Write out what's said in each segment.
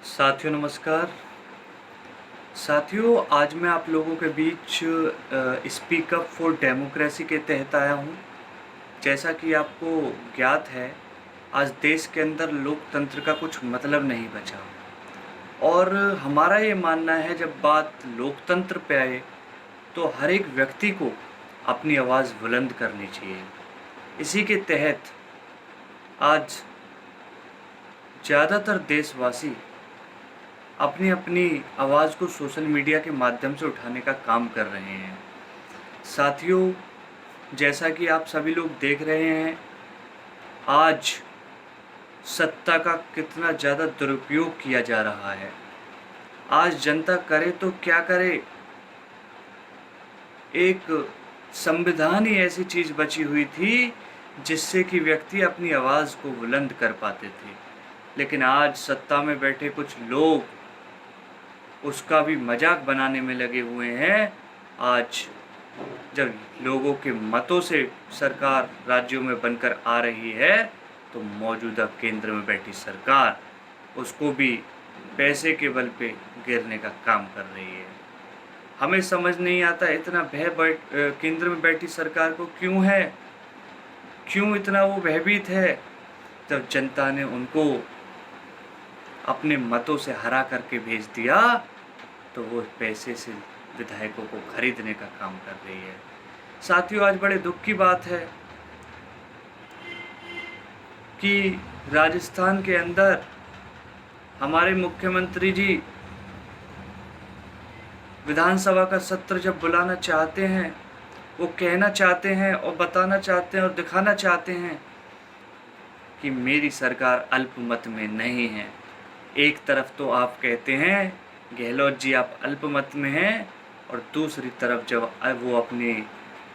साथियों नमस्कार। साथियों आज मैं आप लोगों के बीच स्पीक अप फॉर डेमोक्रेसी के तहत आया हूँ। जैसा कि आपको ज्ञात है, आज देश के अंदर लोकतंत्र का कुछ मतलब नहीं बचा और हमारा ये मानना है जब बात लोकतंत्र पे आए तो हर एक व्यक्ति को अपनी आवाज़ बुलंद करनी चाहिए। इसी के तहत आज ज़्यादातर देशवासी अपनी अपनी आवाज़ को सोशल मीडिया के माध्यम से उठाने का काम कर रहे हैं। साथियों, जैसा कि आप सभी लोग देख रहे हैं, आज सत्ता का कितना ज़्यादा दुरुपयोग किया जा रहा है। आज जनता करे तो क्या करे, एक संविधान ही ऐसी चीज़ बची हुई थी जिससे कि व्यक्ति अपनी आवाज़ को बुलंद कर पाते थे, लेकिन आज सत्ता में बैठे कुछ लोग उसका भी मजाक बनाने में लगे हुए हैं। आज जब लोगों के मतों से सरकार राज्यों में बनकर आ रही है तो मौजूदा केंद्र में बैठी सरकार उसको भी पैसे के बल पे गिरने का काम कर रही है। हमें समझ नहीं आता इतना भय केंद्र में बैठी सरकार को क्यों है, क्यों इतना वो भयभीत है। जब जनता ने उनको अपने मतों से हरा करके भेज दिया तो वो पैसे से विधायकों को खरीदने का काम कर रही है। साथियों, आज बड़े दुख की बात है कि राजस्थान के अंदर हमारे मुख्यमंत्री जी विधानसभा का सत्र जब बुलाना चाहते हैं, वो कहना चाहते हैं और बताना चाहते हैं और दिखाना चाहते हैं कि मेरी सरकार अल्पमत में नहीं है। एक तरफ तो आप कहते हैं गहलोत जी आप अल्पमत में हैं, और दूसरी तरफ जब वो अपनी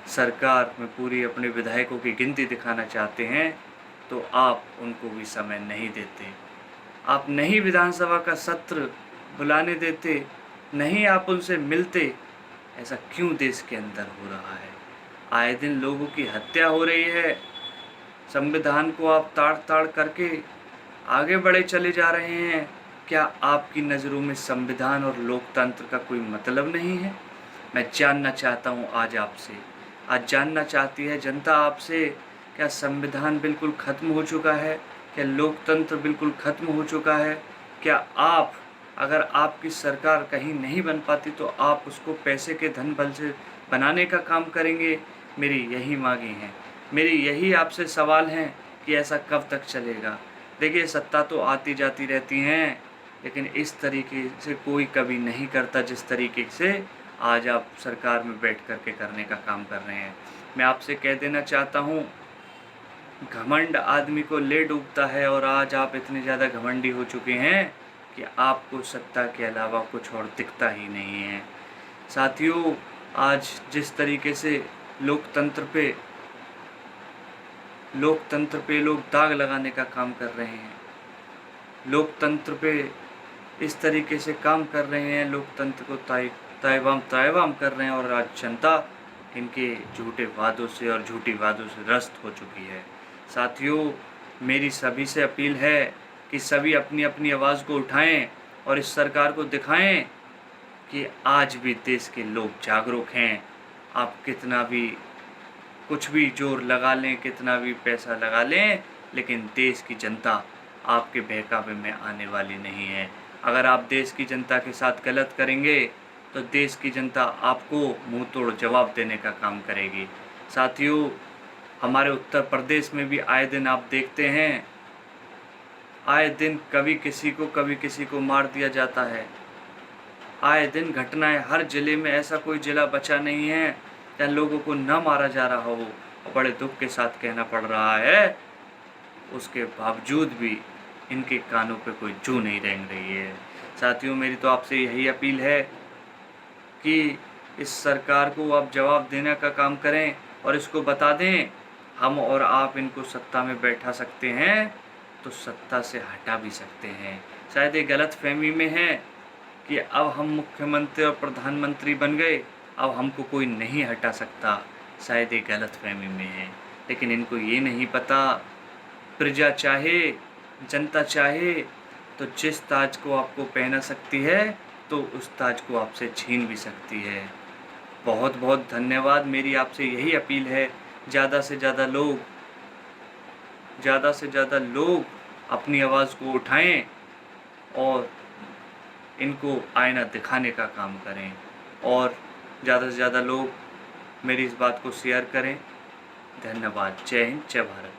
सरकार में पूरी अपने विधायकों की गिनती दिखाना चाहते हैं तो आप उनको भी समय नहीं देते। आप नहीं विधानसभा का सत्र बुलाने देते, नहीं आप उनसे मिलते। ऐसा क्यों देश के अंदर हो रहा है? आए दिन लोगों की हत्या हो रही है, संविधान को आप ताड़ ताड़ करके आगे बढ़े चले जा रहे हैं। क्या आपकी नज़रों में संविधान और लोकतंत्र का कोई मतलब नहीं है? मैं जानना चाहता हूँ आज जानना चाहती है जनता आपसे, क्या संविधान बिल्कुल ख़त्म हो चुका है? क्या लोकतंत्र बिल्कुल ख़त्म हो चुका है? क्या आप, अगर आपकी सरकार कहीं नहीं बन पाती तो आप उसको पैसे के धन बल से बनाने का काम करेंगे? मेरी यही मांगे हैं, मेरी यही आपसे सवाल हैं कि ऐसा कब तक चलेगा? देखिए, सत्ता तो आती जाती रहती हैं, लेकिन इस तरीके से कोई कभी नहीं करता जिस तरीके से आज आप सरकार में बैठ कर के करने का काम कर रहे हैं। मैं आपसे कह देना चाहता हूँ, घमंड आदमी को ले डूबता है, और आज आप इतने ज़्यादा घमंडी हो चुके हैं कि आपको सत्ता के अलावा कुछ और दिखता ही नहीं है। साथियों, आज जिस तरीके से लोकतंत्र पे लोग दाग लगाने का काम कर रहे हैं, लोकतंत्र पे इस तरीके से काम कर रहे हैं, लोकतंत्र को तायवाम कर रहे हैं, और आज जनता इनके झूठे वादों से और झूठी वादों से ग्रस्त हो चुकी है। साथियों, मेरी सभी से अपील है कि सभी अपनी अपनी आवाज़ को उठाएं और इस सरकार को दिखाएं कि आज भी देश के लोग जागरूक हैं। आप कितना भी कुछ भी जोर लगा लें, कितना भी पैसा लगा लें, लेकिन देश की जनता आपके बहकावे में आने वाली नहीं है। अगर आप देश की जनता के साथ गलत करेंगे तो देश की जनता आपको मुंह तोड़ जवाब देने का काम करेगी। साथियों, हमारे उत्तर प्रदेश में भी आए दिन आप देखते हैं, आए दिन कभी किसी को मार दिया जाता है। आए दिन घटनाएं, हर ज़िले में ऐसा कोई ज़िला बचा नहीं है जहाँ लोगों को न मारा जा रहा हो। और बड़े दुख के साथ कहना पड़ रहा है, उसके बावजूद भी इनके कानों पे कोई जू नहीं रेंग रही है। साथियों, मेरी तो आपसे यही अपील है कि इस सरकार को आप जवाब देने का काम करें और इसको बता दें, हम और आप इनको सत्ता में बैठा सकते हैं तो सत्ता से हटा भी सकते हैं। शायद ये गलतफहमी में है कि अब हम मुख्यमंत्री और प्रधानमंत्री बन गए, अब हमको कोई नहीं हटा सकता। शायद ये गलतफहमी में है, लेकिन इनको ये नहीं पता, प्रजा चाहे, जनता चाहे तो जिस ताज को आपको पहना सकती है तो उस ताज को आपसे छीन भी सकती है। बहुत बहुत धन्यवाद। मेरी आपसे यही अपील है, ज़्यादा से ज़्यादा लोग अपनी आवाज़ को उठाएं और इनको आईना दिखाने का काम करें, और ज़्यादा से ज़्यादा लोग मेरी इस बात को शेयर करें। धन्यवाद। जय हिंद, जय भारत।